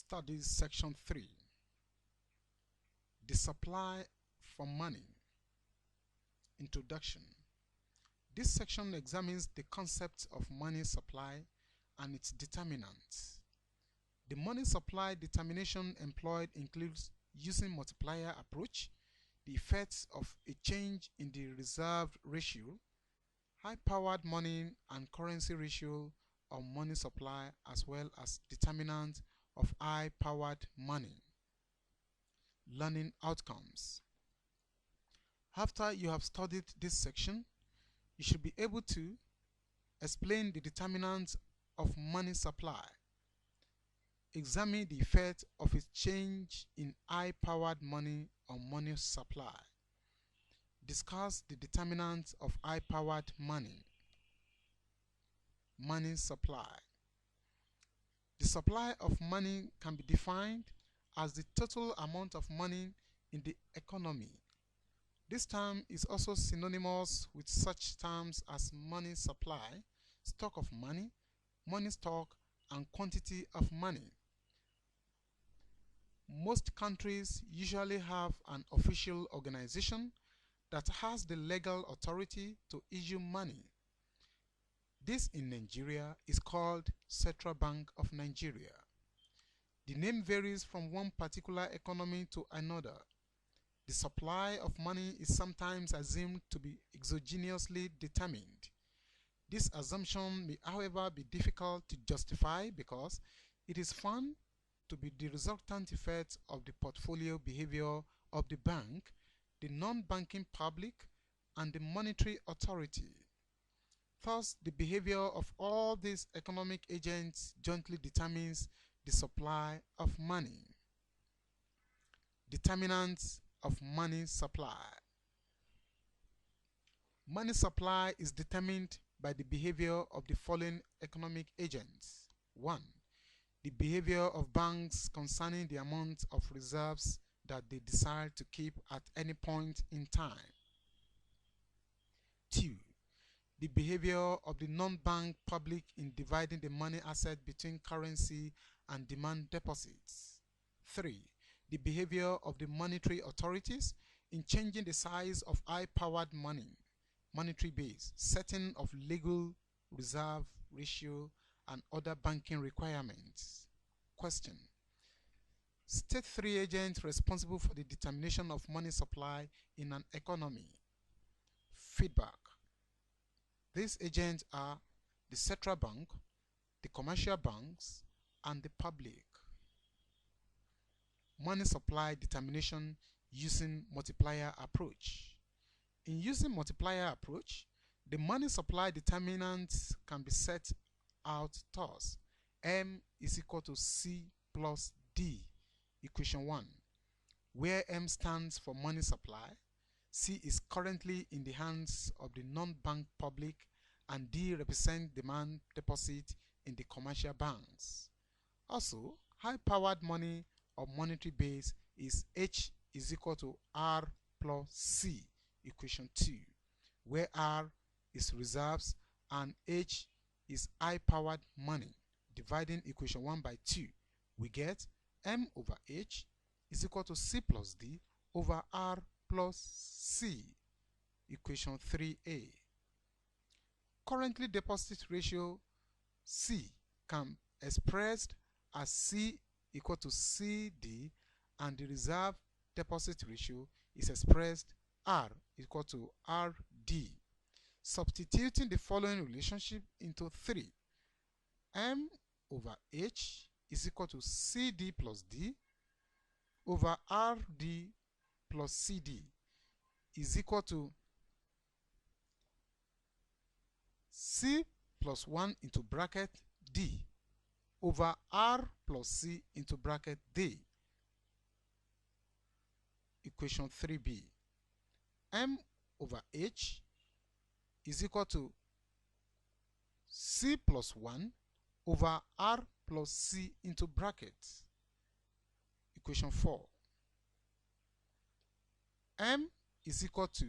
Studies Section 3. The Supply for Money. Introduction. This section examines the concept of money supply and its determinants. The money supply determination employed includes using multiplier approach, the effects of a change in the reserve ratio, high-powered money and currency ratio on money supply, as well as determinant of high-powered money. Learning outcomes. After you have studied this section, you should be able to explain the determinants of money supply, examine the effect of its change in high-powered money on money supply, discuss the determinants of high-powered money. Money supply. The supply of money can be defined as the total amount of money in the economy. This term is also synonymous with such terms as money supply, stock of money, money stock, and quantity of money. Most countries usually have an official organization that has the legal authority to issue money. This in Nigeria is called Central Bank of Nigeria. The name varies from one particular economy to another. The supply of money is sometimes assumed to be exogenously determined. This assumption may, however, be difficult to justify because it is found to be the resultant effect of the portfolio behavior of the bank, the non-banking public, and the monetary authority. Thus, the behavior of all these economic agents jointly determines the supply of money. Determinants of money supply. Money supply is determined by the behavior of the following economic agents. 1. The behavior of banks concerning the amount of reserves that they decide to keep at any point in time. 2. The behavior of the non-bank public in dividing the money asset between currency and demand deposits. 3. The behavior of the monetary authorities in changing the size of high-powered monetary base, setting of legal reserve ratio, and other banking requirements. Question. State 3 agents responsible for the determination of money supply in an economy. Feedback. These agents are the central bank, the commercial banks, and the public. Money supply determination using multiplier approach. In using multiplier approach, the money supply determinants can be set out thus: M is equal to C plus D, equation 1, where M stands for money supply, C is currently in the hands of the non-bank public, and D represents demand deposit in the commercial banks. Also, high-powered money or monetary base is H is equal to R plus C, equation 2, where R is reserves and H is high-powered money. Dividing equation 1 by 2, we get M over H is equal to C plus D over R plus C, equation 3a. Currently deposit ratio C can be expressed as C equal to CD, and the reserve deposit ratio is expressed R equal to RD. Substituting the following relationship into 3, M over H is equal to CD plus D over RD plus CD is equal to C plus 1 into bracket D over R plus C into bracket D, equation 3b. M over H is equal to C plus 1 over R plus C into bracket, equation 4. M is equal to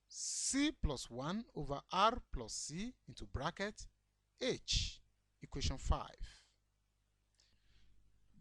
C plus 1 over R plus C into bracket H, equation 5.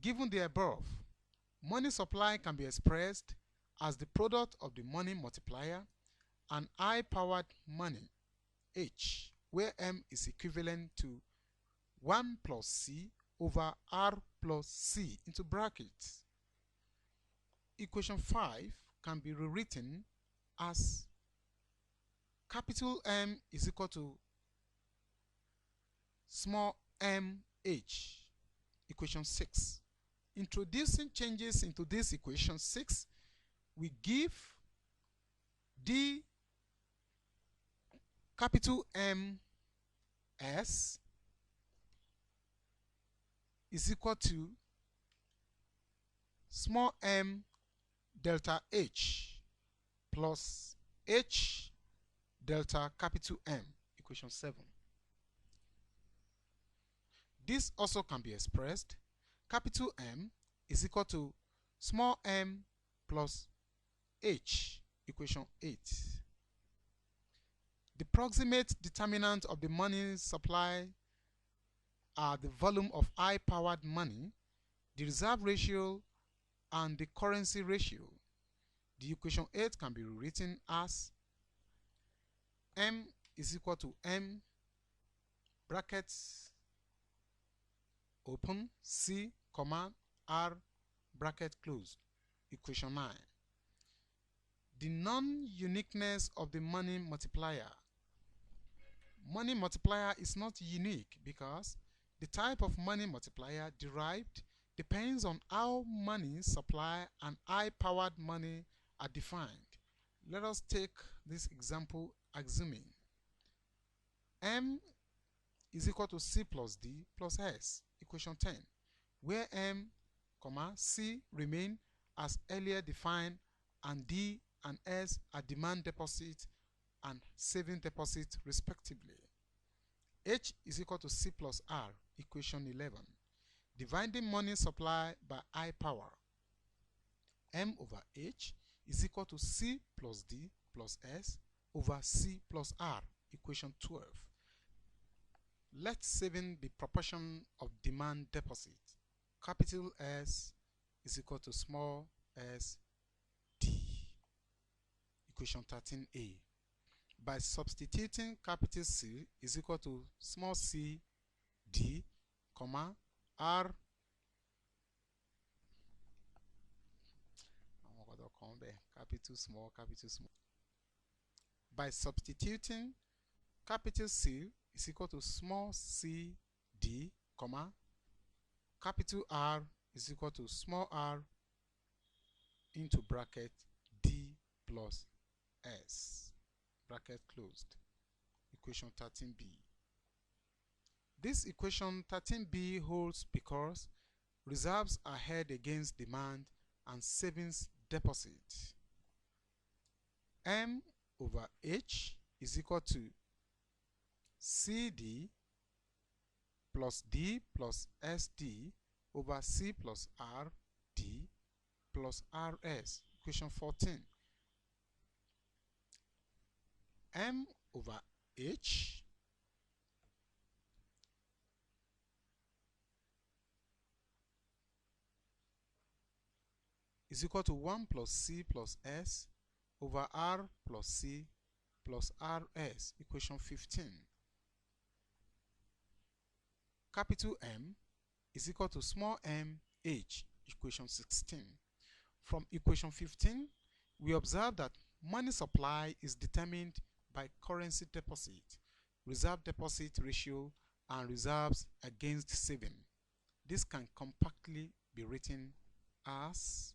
Given the above, money supply can be expressed as the product of the money multiplier and I-powered money H, where M is equivalent to 1 plus C over R plus C into brackets. Equation 5 can be rewritten as capital M is equal to small m h. Equation 6. Introducing changes into this equation 6, we give D capital M S is equal to small m delta H plus H delta capital M. Equation 7. This also can be expressed capital M is equal to small m plus H. Equation 8. The proximate determinant of the money supply are the volume of I-powered money, the reserve ratio, and the currency ratio. The equation 8 can be rewritten as M is equal to M brackets open C, comma R bracket close. Equation 9. The non-uniqueness of the money multiplier. Money multiplier is not unique because the type of money multiplier derived depends on how money supply and I-powered money are defined. Let us take this example assuming M is equal to C plus D plus S. Equation 10, where M, C remain as earlier defined and D and S are demand deposit and saving deposit respectively. H is equal to C plus R. Equation 11. Dividing money supply by I power. M over H is equal to C plus D plus S over C plus R. Equation 12. Let saving be proportion of demand deposit. Capital S is equal to small s D. Equation 13a. By substituting capital C is equal to small c D, comma, R capital small. By substituting capital C is equal to small c D, comma, capital R is equal to small r into bracket D plus S, bracket closed. Equation 13b. This equation 13b holds because reserves are held against demand and savings deposit. M over H is equal to CD plus D plus SD over C plus R D plus RS. Equation 14. M over H is equal to 1 plus C plus S over R plus C plus RS. Equation 15. Capital M is equal to small m H. Equation 16. From equation 15, we observe that money supply is determined by currency deposit, reserve deposit ratio, and reserves against saving. This can compactly be written as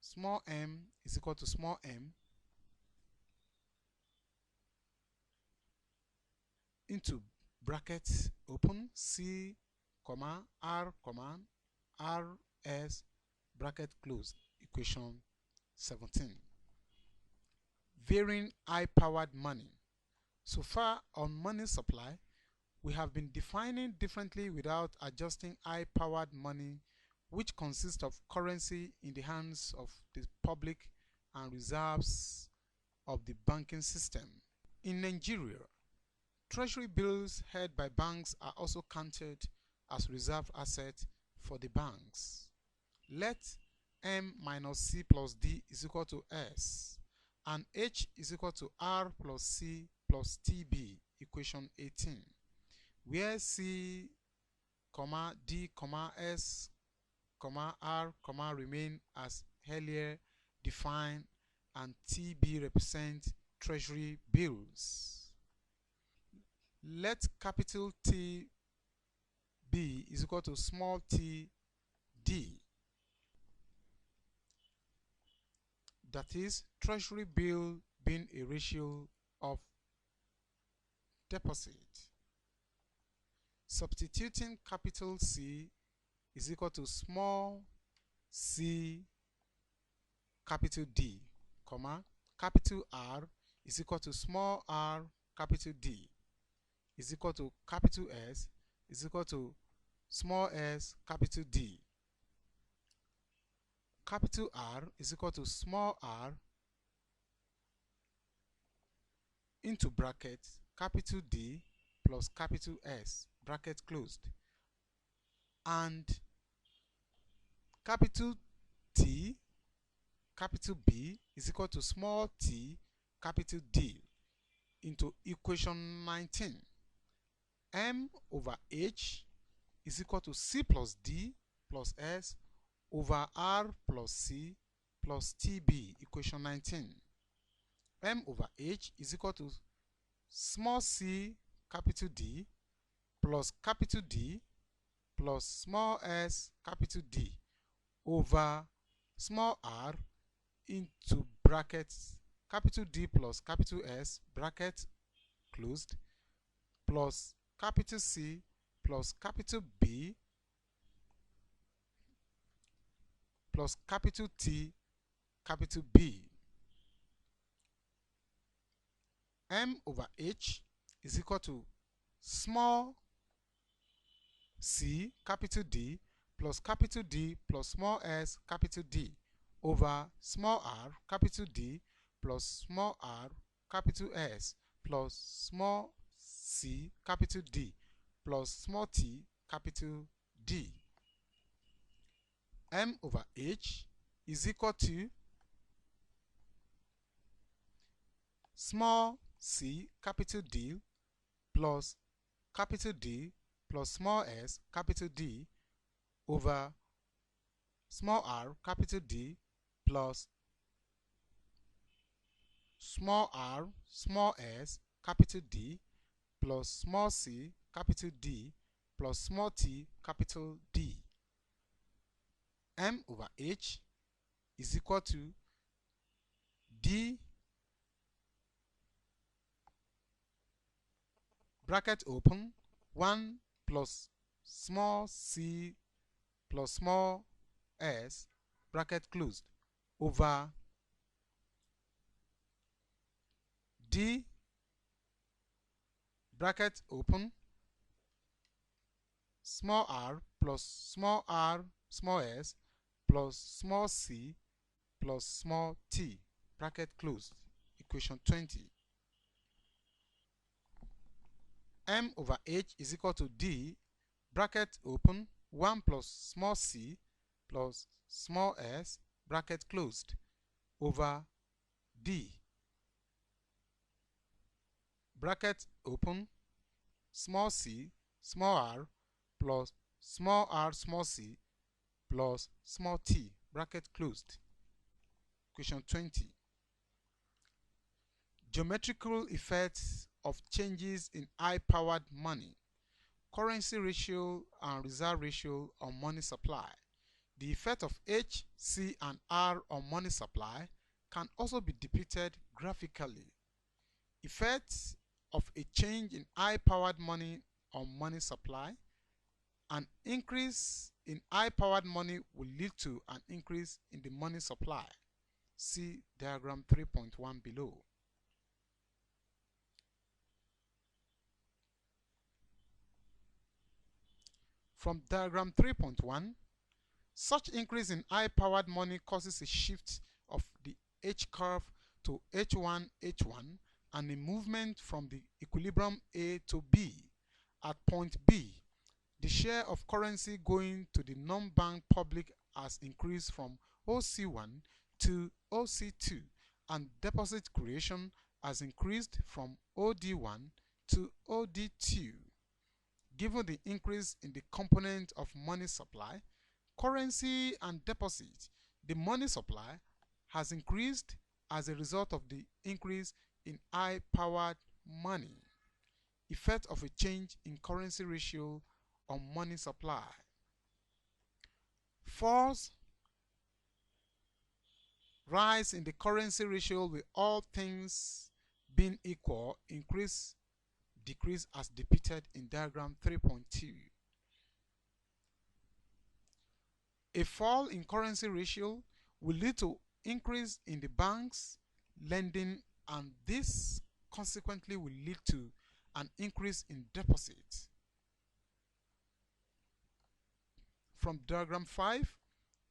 small m is equal to small m into brackets open C, comma, R, comma, RS, bracket close. Equation 17. Varying I-powered money. So far on money supply, we have been defining differently without adjusting I-powered money, which consists of currency in the hands of the public and reserves of the banking system. In Nigeria, Treasury bills held by banks are also counted as reserve assets for the banks. Let M minus C plus D is equal to S and H is equal to R plus C plus TB, equation 18, where C, D, S, R, remain as earlier defined and TB represent treasury bills. Let capital T B is equal to small t D. That is, treasury bill being a ratio of deposit. Substituting capital C is equal to small c capital D, capital R is equal to small r capital D is equal to capital S is equal to small s capital D. Capital R is equal to small r into bracket capital D plus capital S, bracket closed, and capital T capital B is equal to small t capital D into equation 19. M over H is equal to C plus D plus S over R plus C plus TB, equation 19. M over H is equal to small c capital D plus capital D plus small s capital D over small r into brackets capital D plus capital S, bracket closed, plus capital C plus capital B plus capital T capital B. M over H is equal to small c capital D plus capital D plus small s capital D over small r capital D plus small r capital S plus small c capital D plus small t capital D. M over H is equal to small c capital D plus capital D plus small s capital D over small r capital D plus small r small s capital D plus small c capital D plus small t capital D. M over H is equal to D bracket open 1 plus small c plus small s bracket closed over D bracket open small r plus small small s plus small c plus small t bracket closed, equation 20. M over H is equal to D bracket open 1 plus small c plus small s bracket closed over D bracket open small c small r plus small r small c plus small t bracket closed, equation 20. Geometrical effects of changes in high-powered money, currency ratio and reserve ratio on money supply. The effect of H, C, and R on money supply can also be depicted graphically. Effects of a change in high-powered money on money supply. An increase in high-powered money will lead to an increase in the money supply. See diagram 3.1 below. From diagram 3.1, such increase in high-powered money causes a shift of the H curve to H1, H1, and a movement from the equilibrium A to B. At point B, the share of currency going to the non-bank public has increased from OC1 to OC2, and deposit creation has increased from OD1 to OD2. Given the increase in the component of money supply, currency and deposit, the money supply has increased as a result of the increase in high-powered money. Effect of a change in currency ratio on money supply. Falls rise in the currency ratio will, all things being equal, decrease as depicted in diagram 3.2. A fall in currency ratio will lead to increase in the bank's lending, and this consequently will lead to an increase in deposits. From diagram 5,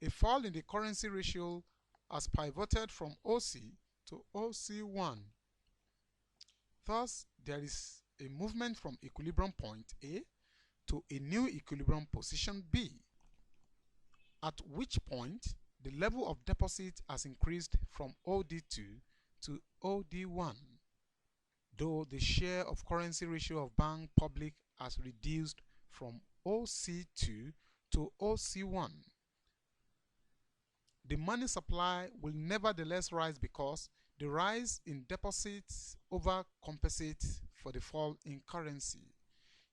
a fall in the currency ratio has pivoted from OC to OC1. Thus, there is a movement from equilibrium point A to a new equilibrium position B, at which point the level of deposit has increased from OD2 to OD1, though the share of currency ratio of bank public has reduced from OC2 to OC1. The money supply will nevertheless rise because the rise in deposits overcompensates for the fall in currency.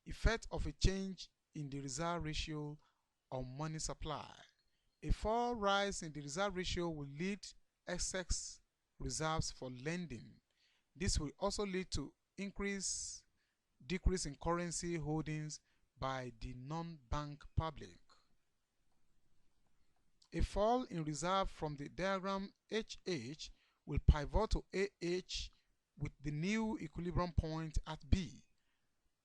Effect of a change in the reserve ratio on money supply. A fall rise in the reserve ratio will lead excess reserves for lending. This will also lead to decrease in currency holdings by the non-bank public. A fall in reserve from the diagram HH will pivot to AH with the new equilibrium point at B.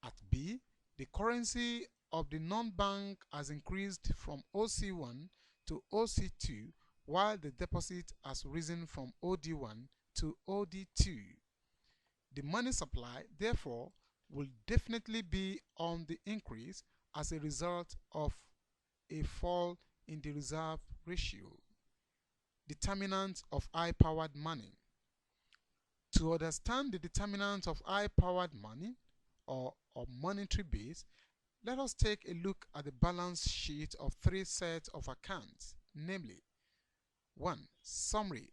At B, the currency of the non-bank has increased from OC1 to OC2, while the deposit has risen from OD1 to OD2. The money supply, therefore, will definitely be on the increase as a result of a fall in the reserve ratio. Determinant of high-powered money. To understand the determinant of high-powered money or monetary base, let us take a look at the balance sheet of three sets of accounts, namely 1. Summary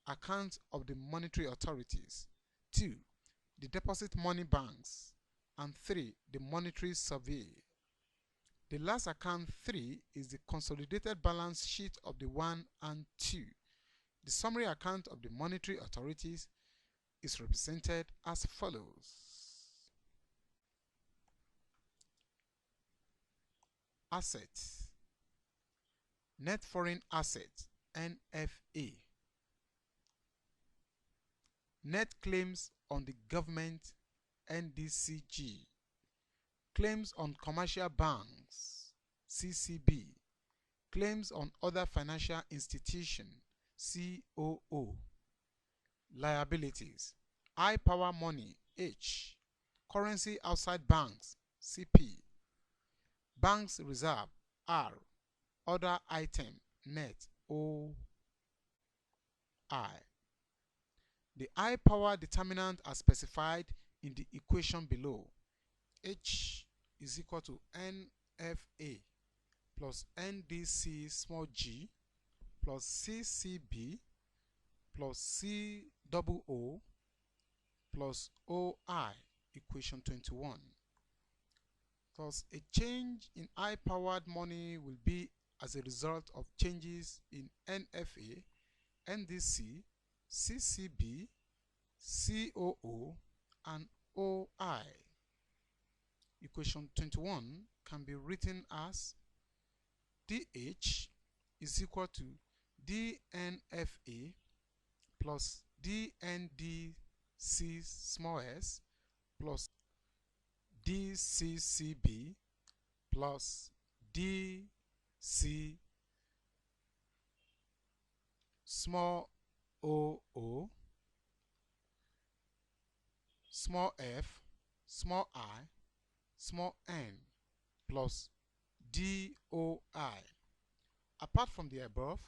account of the monetary authorities, 2. The deposit money banks, and 3. The monetary survey. The last account 3 is the consolidated balance sheet of the 1 and 2. The summary account of the monetary authorities is represented as follows. Assets. Net foreign assets, NFA. Net claims on the government, NDCG. Claims on commercial banks, CCB. Claims on other financial institutions, COO. Liabilities. High power money, H. Currency outside banks, CP. Banks reserve, R. Other item, net, OI. The high power determinant are specified in the equation below. H is equal to NFA plus NDC small g plus CCB plus COO plus OI, equation 21. Thus, a change in high-powered money will be as a result of changes in NFA, NDC, CCB, COO, and OI. Equation 21 can be written as DH is equal to DNFA plus DNDC small s plus DCCB plus DC small oo small f, small I, small n plus DOI. Apart from the above,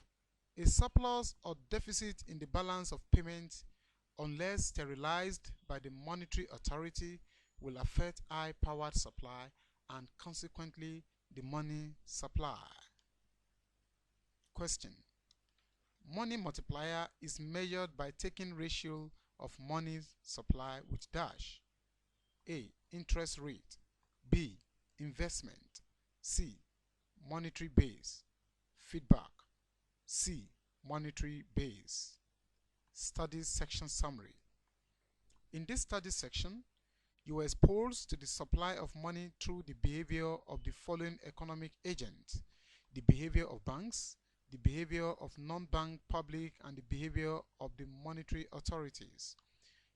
a surplus or deficit in the balance of payment, unless sterilized by the monetary authority, will affect I-powered supply and consequently the money supply. Question. Money multiplier is measured by taking ratio of money supply with dash. A. Interest rate. B. Investment. C. Monetary base. Feedback. C. Monetary base. Studies section summary. In this study section, you are exposed to the supply of money through the behavior of the following economic agents: the behavior of banks, the behavior of non-bank public, and the behavior of the monetary authorities.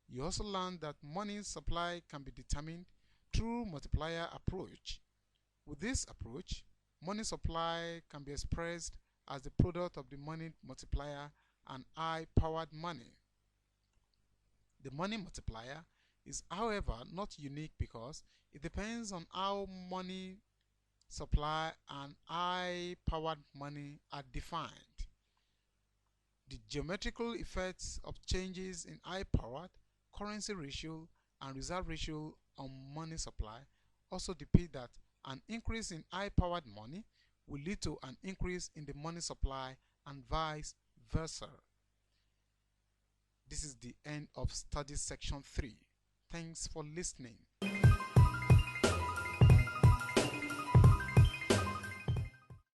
You also learned that money supply can be determined through multiplier approach. With this approach, money supply can be expressed as the product of the money multiplier and I-powered money. The money multiplier is, however, not unique because it depends on how money supply and I-powered money are defined. The geometrical effects of changes in I-powered, currency ratio, and reserve ratio on money supply also depict that an increase in I-powered money will lead to an increase in the money supply and vice versa. This is the end of study section 3. Thanks for listening.